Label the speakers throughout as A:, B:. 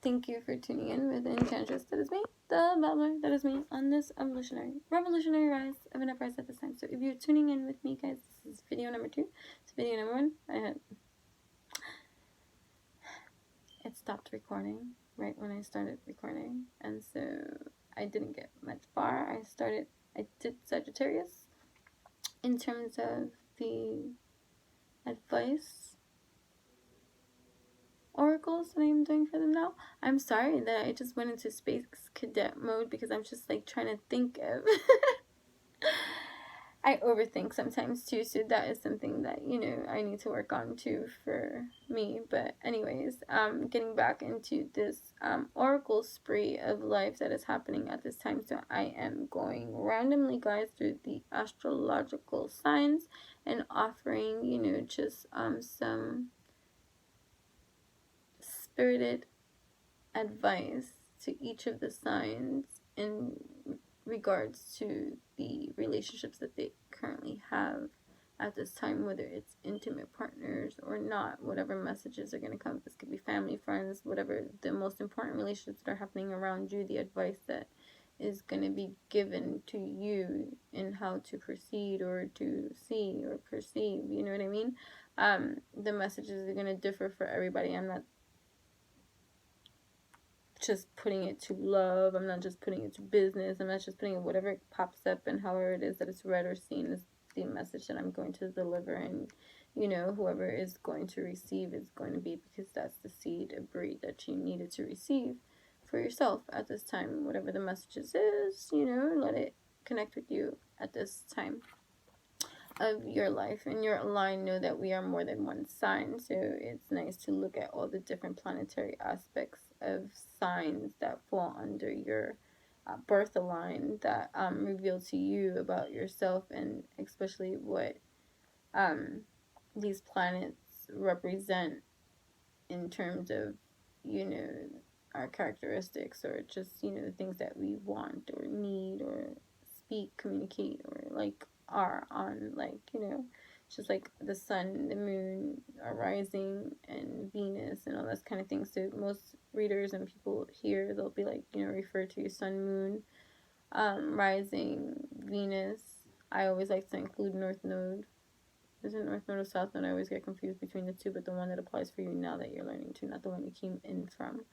A: Thank you for tuning in with Enchantress. That is me, the babbler. That is me on this revolutionary rise of an uprise at this time. So if you're tuning in with me, guys, this is video number 2. It's video number 1. It stopped recording right when I started recording, and so I didn't get much far. I did Sagittarius in terms of the advice oracles that I'm doing for them now. I'm sorry that I just went into space cadet mode because I'm just like trying to think of I overthink sometimes too, so that is something that, you know, I need to work on too for me. But anyways, getting back into this oracle spree of life that is happening at this time. So I am going randomly, guys, through the astrological signs and offering, you know, just some spirited advice to each of the signs in regards to the relationships that they currently have at this time, whether it's intimate partners or not. Whatever messages are going to come, this could be family, friends, whatever the most important relationships that are happening around you, the advice that is going to be given to you in how to proceed or to see or perceive, you know what I mean? The messages are going to differ for everybody. I'm not just putting it to love, I'm not just putting it to business, I'm not just putting it whatever pops up, and however it is that it's read or seen is the message that I'm going to deliver. And you know, whoever is going to receive is going to be, because that's the seed of breed that you needed to receive for yourself at this time. Whatever the messages is, you know, let it connect with you at this time of your life. And you're aligned, know that we are more than one sign, so it's nice to look at all the different planetary aspects of signs that fall under your birth line that reveal to you about yourself, and especially what these planets represent in terms of, you know, our characteristics, or just, you know, the things that we want or need or speak, communicate, or like are on, like, you know, just like the sun, the moon are rising, and Venus and all that kind of thing. So most readers and people here, they'll be like, you know, refer to sun, moon, rising, Venus. I always like to include North Node. Is it North Node or South Node? I always get confused between the two, but the one that applies for you now that you're learning to, not the one you came in from.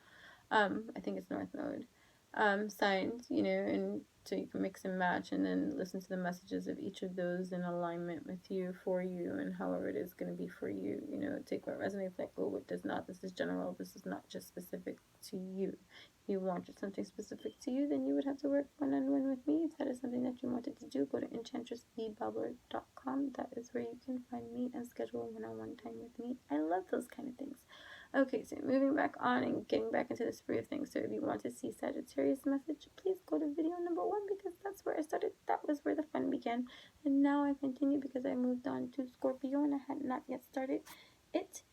A: I think it's North Node. Signs, you know, and so you can mix and match and then listen to the messages of each of those in alignment with you, for you, and however it is going to be for you. You know, take what resonates, let go what does not. This is general. This is not just specific to you. If you wanted something specific to you, then you would have to work one-on-one with me. If that is something that you wanted to do, go to enchantressthebabbler.com. That is where you can find me and schedule a one-on-one time with me. I love those kind of things. Okay, so moving back on and getting back into the spree of things. So if you want to see Sagittarius message, please go to video number 1, because that's where I started. That was where the fun began. And now I continue because I moved on to Scorpio and I had not yet started it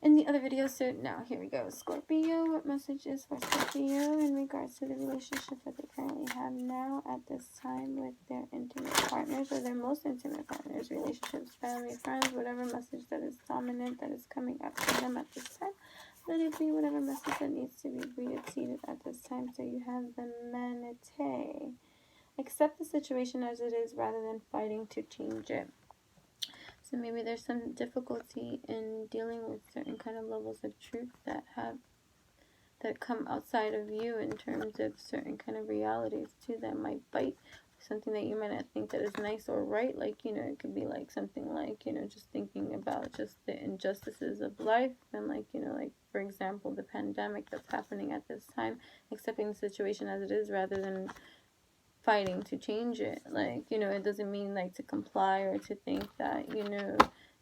A: in the other video. So now here we go. Scorpio, what message is for Scorpio in regards to the relationship that they currently have now at this time with their intimate partners, or their most intimate partners, relationships, family, friends, whatever message that is dominant, that is coming up to them at this time. Let it be whatever message that needs to be reseated at this time. So you have the Manatee. Accept the situation as it is rather than fighting to change it. So maybe there's some difficulty in dealing with certain kind of levels of truth that come outside of you, in terms of certain kind of realities too that might bite. Something that you might not think that is nice or right. Like, you know, it could be like something like, you know, just thinking about just the injustices of life, and like, you know, like for example, the pandemic that's happening at this time. Accepting the situation as it is rather than fighting to change it. Like, you know, it doesn't mean like to comply or to think that, you know,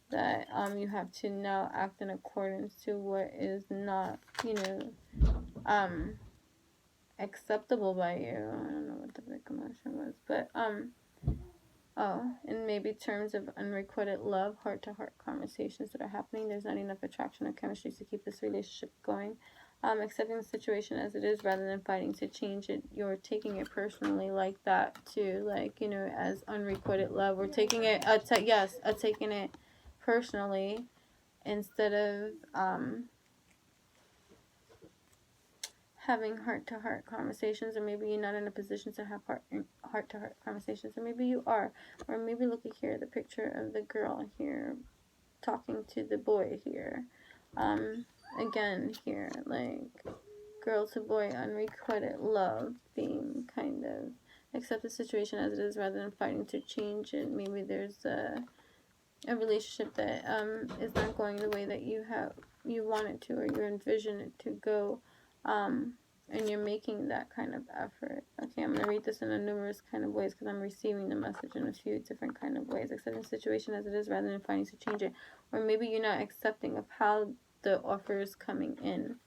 A: that you have to now act in accordance to what is not, you know, acceptable by you. I don't know what the big emotion was, but in maybe terms of unrequited love, heart-to-heart conversations that are happening. There's not enough attraction or chemistry to keep this relationship going. Accepting the situation as it is rather than fighting to change it. You're taking it personally like that too, like, you know, as unrequited love. We're taking it, taking it personally instead of having heart-to-heart conversations, or maybe you're not in a position to have heart-to-heart conversations, or maybe you are, or maybe look at here, the picture of the girl here talking to the boy here. Again here, like girl to boy, unrequited love, being kind of accept the situation as it is rather than fighting to change it. Maybe there's a relationship that is not going the way that you want it to, or you envision it to go, and you're making that kind of effort. Okay, I'm going to read this in a numerous kind of ways because I'm receiving the message in a few different kind of ways. Accepting the situation as it is rather than fighting to change it. Or maybe you're not accepting of how the offer is coming in.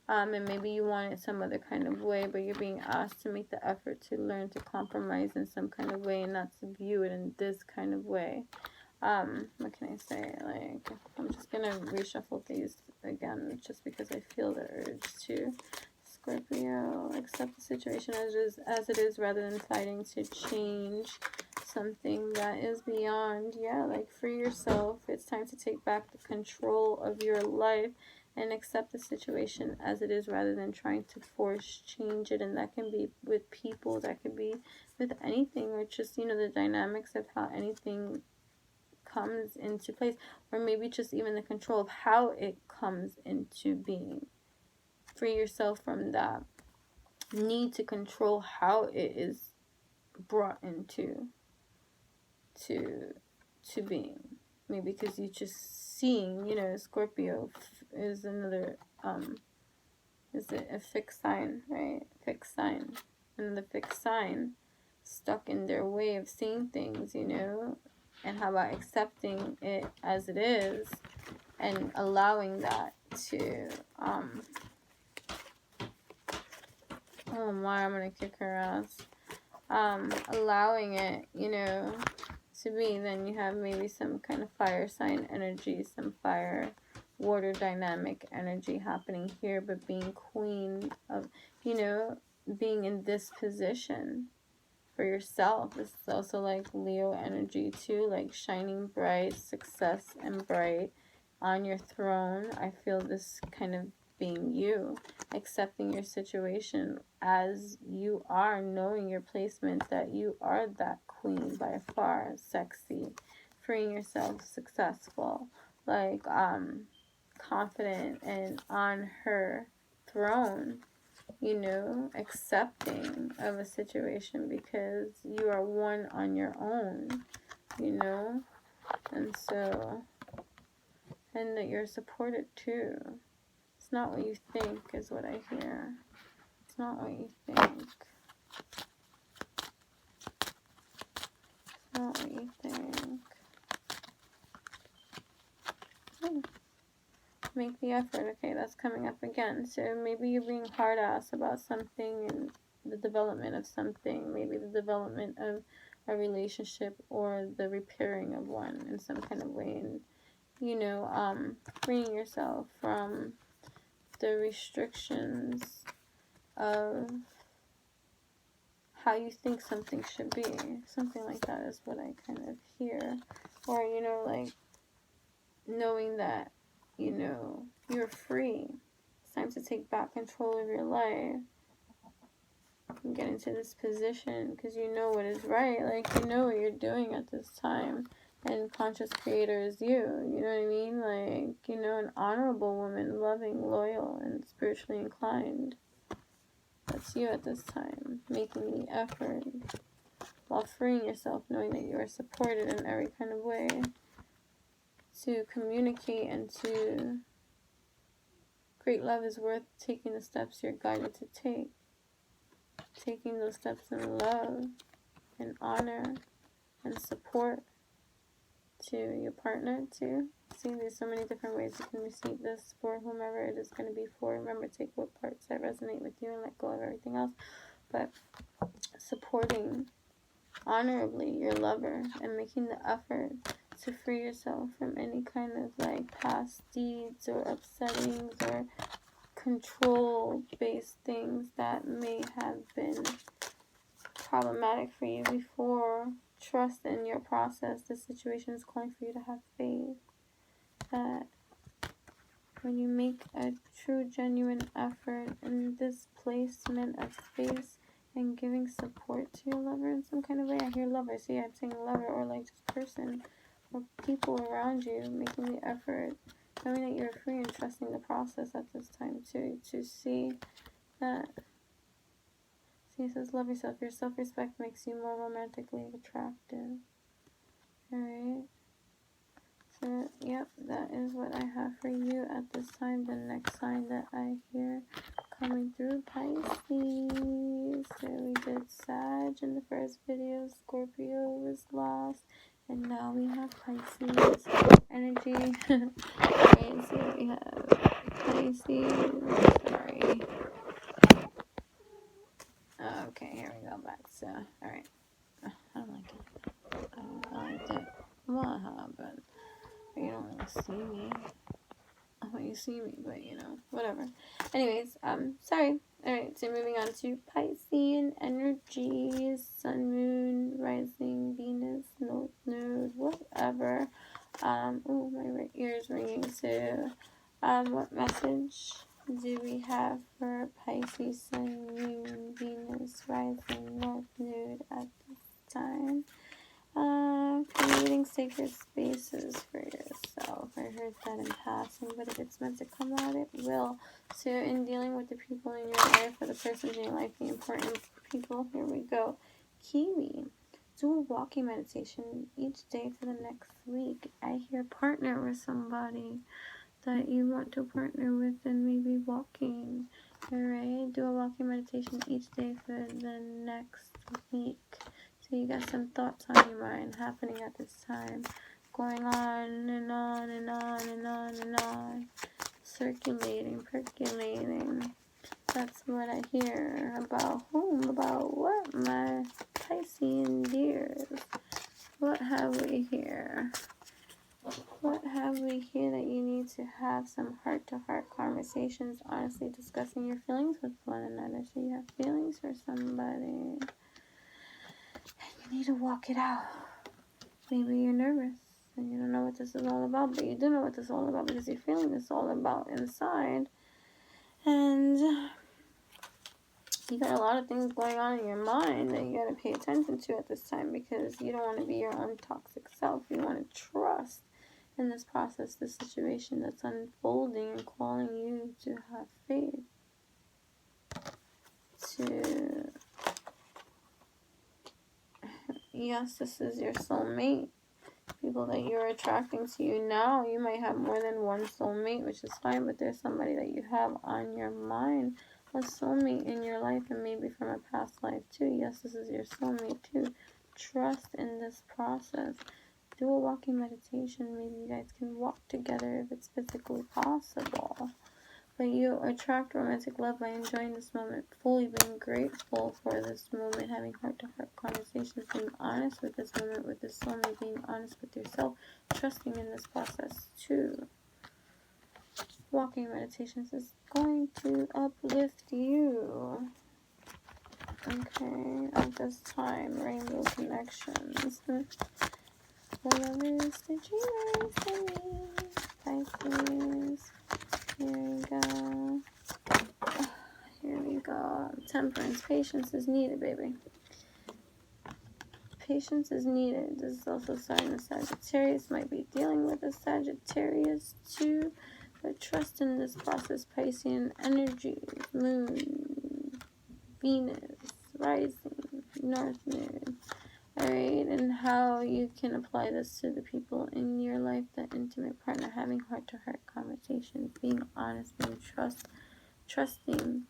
A: And maybe you want it some other kind of way, but you're being asked to make the effort to learn to compromise in some kind of way and not to view it in this kind of way. What can I say? Like, I'm just going to reshuffle these again just because I feel the urge to. Scorpio, accept the situation as it is rather than fighting to change something that is beyond. Yeah, like free yourself. It's time to take back the control of your life and accept the situation as it is rather than trying to force change it. And that can be with people, that can be with anything, or just, you know, the dynamics of how anything comes into place, or maybe just even the control of how it comes into being. Free yourself from that need to control how it is brought into to being. Maybe because you just seeing, you know, Scorpio is another is it a fixed sign, right? Fixed sign. And the fixed sign stuck in their way of seeing things, you know. And how about accepting it as it is and allowing that to oh my, I'm gonna kick her ass. Allowing it, you know, to be. Then you have maybe some kind of fire sign energy, some fire water dynamic energy happening here, but being queen of, you know, being in this position for yourself. This is also like Leo energy too, like shining bright, success and bright on your throne. I feel this kind of being you, accepting your situation as you are, knowing your placement, that you are that queen by far, sexy, freeing yourself, successful, like confident and on her throne, you know, accepting of a situation because you are one on your own, you know, and so, and that you're supported too. It's not what you think is what I hear. It's not what you think. It's not what you think. Make the effort. Okay, that's coming up again. So maybe you're being hard-ass about something and the development of something. Maybe the development of a relationship or the repairing of one in some kind of way. And, you know, freeing yourself from the restrictions of how you think something should be. Something like that is what I kind of hear. Or, you know, like knowing that, you know, you're free. It's time to take back control of your life and get into this position because you know what is right. Like, you know what you're doing at this time. And conscious creator is you. You know what I mean? Like, you know, an honorable woman, loving, loyal, and spiritually inclined. That's you at this time, making the effort while freeing yourself, knowing that you are supported in every kind of way to communicate and to great love is worth taking the steps you're guided to take. Taking those steps in love and honor and support to your partner too. See, there's so many different ways you can receive this for whomever it is going to be for. Remember, take what parts that resonate with you and let go of everything else. But supporting honorably your lover and making the effort to free yourself from any kind of like past deeds or upsettings or control-based things that may have been problematic for you before. Trust in your process. The situation is calling for you to have faith that when you make a true, genuine effort in this placement of space and giving support to your lover in some kind of way. I hear lover, see, I'm saying lover, or like this person or people around you making the effort, knowing that you're free and trusting the process at this time too, to see that. See, it says love yourself. Your self-respect makes you more romantically attractive. Alright. So, yep, that is what I have for you at this time. The next sign that I hear coming through, Pisces. So we did Sag in the first video. Scorpio was lost. And now we have Pisces energy. Alright, so we have Pisces. Sorry. Okay, here we go back. So, alright. I don't like it. I like it. But you don't really see me. Oh, you see me, but you know, whatever. Anyways, sorry. Alright, so moving on to Piscean energies, Sun, Moon, Rising, Venus, North Node, whatever. Oh, my right ear is ringing. So, what message do we have for Pisces, Sun, Moon, Venus, Rising, North Node at this time? Creating sacred spaces for yourself. I heard that in passing, but if it's meant to come out, it will. So in dealing with the people in your life, or the persons in your life, the important people, here we go. Kiwi. Do a walking meditation each day for the next week. I hear partner with somebody that you want to partner with and maybe walking. Alright, do a walking meditation each day for the next week. So you got some thoughts on your mind happening at this time, going on and on and on and on and on, circulating, percolating. That's what I hear. About whom? About what, my Piscean dears? What have we here? What have we here that you need to have some heart-to-heart conversations, honestly discussing your feelings with one another? So you have feelings for somebody. You need to walk it out. Maybe you're nervous and you don't know what this is all about, but you do know what this is all about because you're feeling this all about inside. And you got a lot of things going on in your mind that you got to pay attention to at this time, because you don't want to be your own toxic self. You want to trust in this process, this situation that's unfolding, and calling you to have faith, to, yes, this is your soulmate. People that you're attracting to you now, you might have more than one soulmate, which is fine, but there's somebody that you have on your mind, a soulmate in your life, and maybe from a past life too. Yes, this is your soulmate too. Trust in this process. Do a walking meditation. Maybe you guys can walk together if it's physically possible. But you attract romantic love by enjoying this moment fully, being grateful for this moment, having heart-to-heart conversations, being honest with this moment, with this soulmate, being honest with yourself, trusting in this process too. Walking meditations is going to uplift you. Okay, at this time, rainbow connections. Whatever is the dreamers for me, Pisces. Here we go. Here we go. Temperance. Patience is needed, baby. Patience is needed. This is also a sign of Sagittarius. Might be dealing with a Sagittarius too. But trust in this process. Piscean energy. Moon. Venus. Rising. North Node. Alright, and how you can apply this to the people in your life, the intimate partner, having heart-to-heart conversations, being honest, being trusting,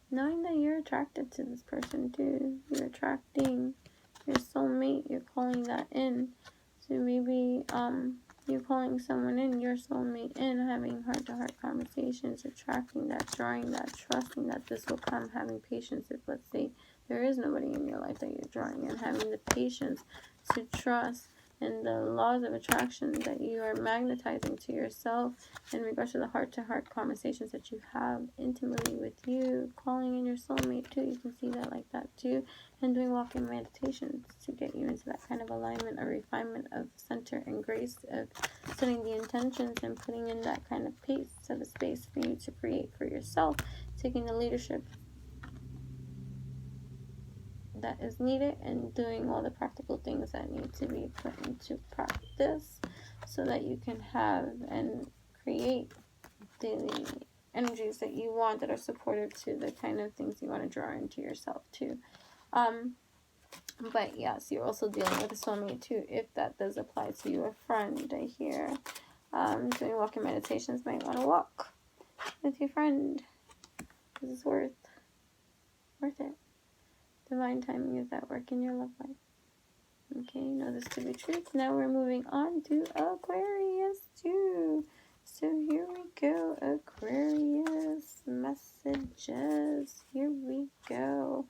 A: knowing that you're attracted to this person too. You're attracting your soulmate, you're calling that in. So maybe you're calling someone in, your soulmate in, having heart-to-heart conversations, attracting that, drawing that, trusting that this will come, having patience if, let's say, there is nobody in your life that you're drawing in, having the patience to trust and the laws of attraction that you are magnetizing to yourself in regards to the heart-to-heart conversations that you have intimately with you, calling in your soulmate too. You can see that like that too, and doing walking meditations to get you into that kind of alignment or refinement of center and grace of setting the intentions and putting in that kind of pace of a space for you to create for yourself, taking the leadership that is needed and doing all the practical things that need to be put into practice so that you can have and create the energies that you want that are supportive to the kind of things you want to draw into yourself too. But yes, you're also dealing with a soulmate too, if that does apply to you, a friend. I hear doing walking meditations, might want to walk with your friend. This is worth it. Divine timing is at work in your love life. Okay, you know this to be true. Now we're moving on to Aquarius too. So here we go, Aquarius messages. Here we go.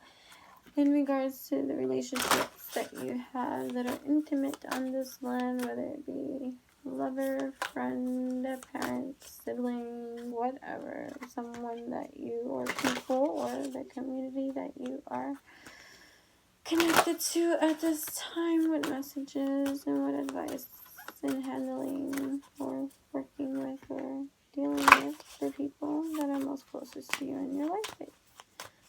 A: In regards to the relationships that you have that are intimate on this land, whether it be lover, friend, parent, sibling, whatever, someone that you, or people, or the community that you are connected to at this time, what messages and what advice in handling or working with or dealing with the people that are most closest to you in your life.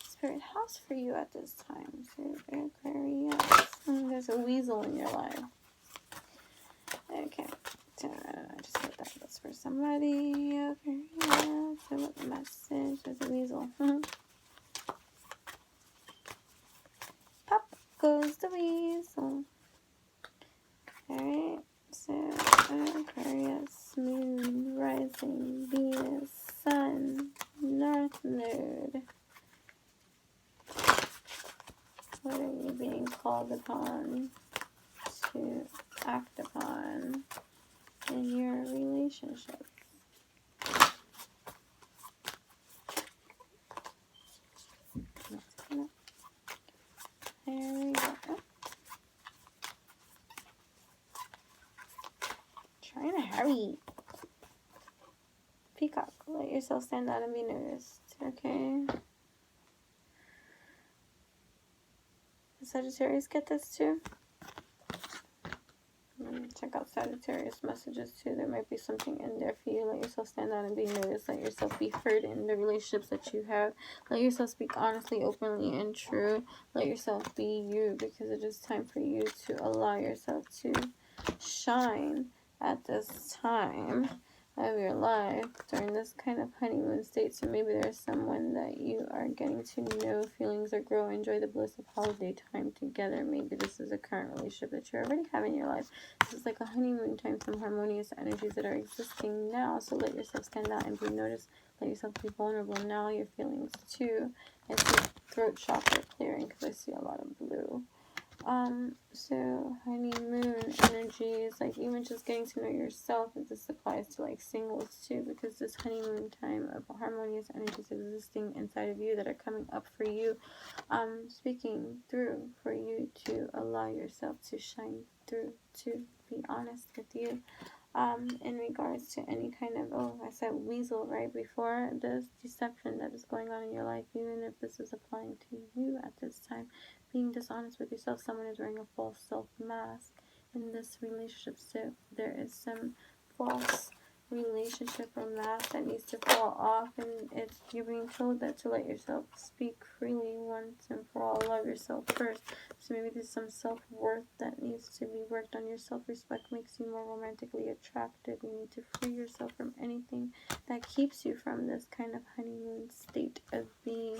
A: Spirit house for you at this time. So Aquarius. There's a weasel in your life. Okay. So I just put that. That's for somebody. Aquarius. So what message? There's a weasel. Pop goes the weasel. Alright. So Aquarius, moon, rising, Venus, sun, north node. What are you being called upon to act upon in your relationship? There we go. Trying to hurry. Peacock, let yourself stand out and be noticed. Okay. Sagittarius get this too? Check out Sagittarius messages too. There might be something in there for you. Let yourself stand out and be noticed. Let yourself be heard in the relationships that you have. Let yourself speak honestly, openly, and true. Let yourself be you, because it is time for you to allow yourself to shine at this time of your life during this kind of honeymoon state. So maybe there's someone that you are getting to know, feelings are grow, enjoy the bliss of holiday time together. Maybe this is a current relationship that you already have in your life. This is like a honeymoon time, some harmonious energies that are existing now. So let yourself stand out and be noticed. Let yourself be vulnerable now. Your feelings too. I see throat chakra clearing because I see a lot of blue. So honeymoon energies, like even just getting to know yourself, and this applies to like singles too, because this honeymoon time of harmonious energies existing inside of you that are coming up for you, speaking through for you to allow yourself to shine through, to be honest with you. In regards to any kind of, I said weasel right before, this deception that is going on in your life, even if this is applying to you at this time, being dishonest with yourself. Someone is wearing a false self mask in this relationship, so there is some false relationship or mask that needs to fall off, and you're being told that to let yourself speak freely once and for all. Love yourself first. So maybe there's some self-worth that needs to be worked on. Your self-respect makes you more romantically attractive. You need to free yourself from anything that keeps you from this kind of honeymoon state of being.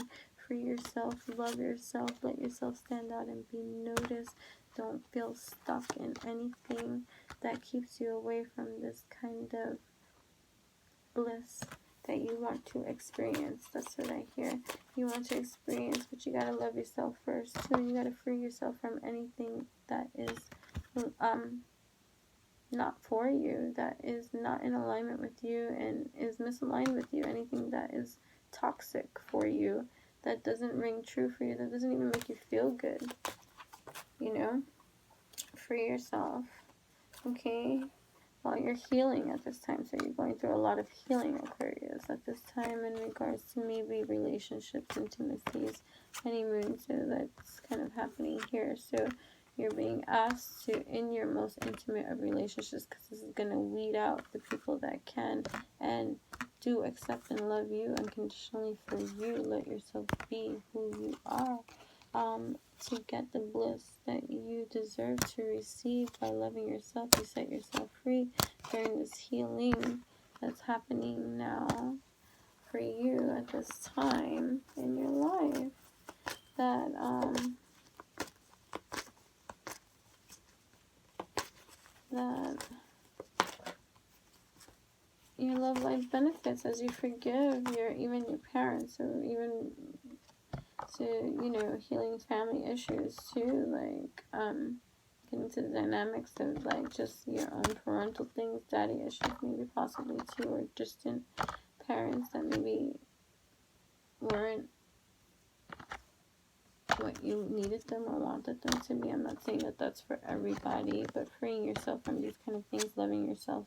A: Free yourself, love yourself, let yourself stand out and be noticed. Don't feel stuck in anything that keeps you away from this kind of bliss that you want to experience. That's what I hear. You want to experience, but you gotta love yourself first too. You gotta free yourself from anything that is not for you, that is not in alignment with you and is misaligned with you. Anything that is toxic for you, that doesn't ring true for you, that doesn't even make you feel good. You know, free yourself. Okay? While you're healing at this time. So you're going through a lot of healing, Aquarius, at this time in regards to maybe relationships, intimacies, honeymoon. So that's kind of happening here. So you're being asked to, in your most intimate of relationships, because this is going to weed out the people that can and do accept and love you unconditionally for you. Let yourself be who you are. To get the bliss that you deserve to receive by loving yourself. You set yourself free during this healing that's happening now for you at this time in your life. That your love life benefits as you forgive even your parents, or even to, you know, healing family issues too, like getting to the dynamics of like just your own parental things, daddy issues maybe possibly too, or distant parents that maybe weren't what you needed them or wanted them to be. I'm not saying that that's for everybody, but freeing yourself from these kind of things, loving yourself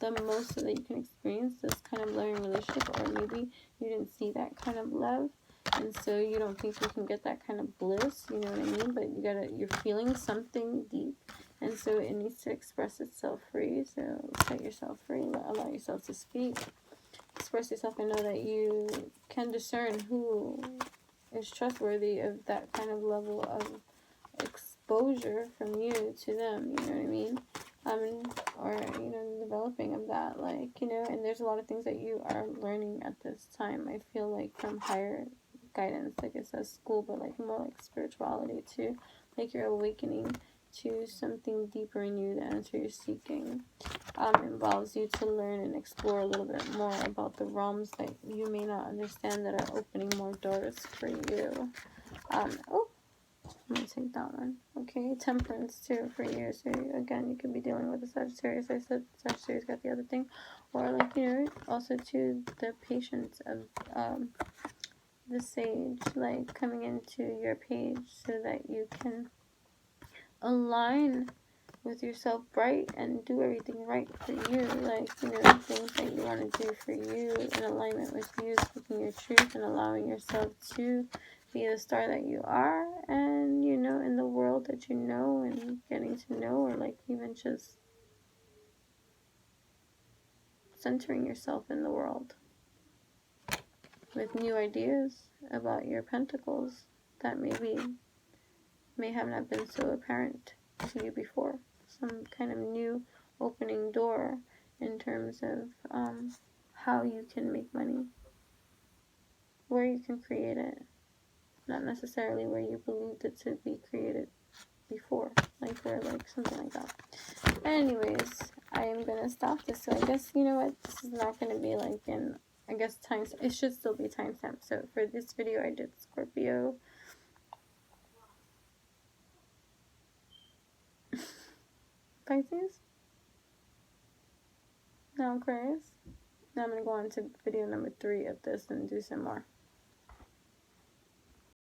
A: the most so that you can experience this kind of loving relationship, or maybe you didn't see that kind of love, and so you don't think you can get that kind of bliss, you know what I mean? But you're feeling something deep, and so it needs to express itself free. So set yourself free, allow yourself to speak, express yourself, and know that you can discern who is trustworthy of that kind of level of exposure from you to them, you know what I mean? Or, you know, developing of that, like, you know, and there's a lot of things that you are learning at this time, I feel like, from higher guidance, like it says school, but like more like spirituality too, like you're awakening to something deeper in you. The answer you're seeking involves you to learn and explore a little bit more about the realms that you may not understand, that are opening more doors for you. Oh, I'm going to take that one. Okay, temperance too for you. So again, you could be dealing with the Sagittarius. I said Sagittarius got the other thing. Or like, you know, also to the patience of the sage, like coming into your page so that you can align with yourself bright and do everything right for you. Like, you know, the things that you want to do for you in alignment with you, speaking your truth and allowing yourself to be the star that you are, and, you know, in the world that you know, and getting to know, or like even just centering yourself in the world with new ideas about your pentacles that may have not been so apparent to you before. Some kind of new opening door in terms of how you can make money, where you can create it, not necessarily where you believed it to be created before, like where, like something like that. Anyways, I am gonna stop this. So I guess, you know what, this is not gonna be like in, I guess, times. It should still be timestamp. So for this video, I did Scorpio, Pisces, now Aquarius. Now I'm going to go on to video number 3 of this and do some more.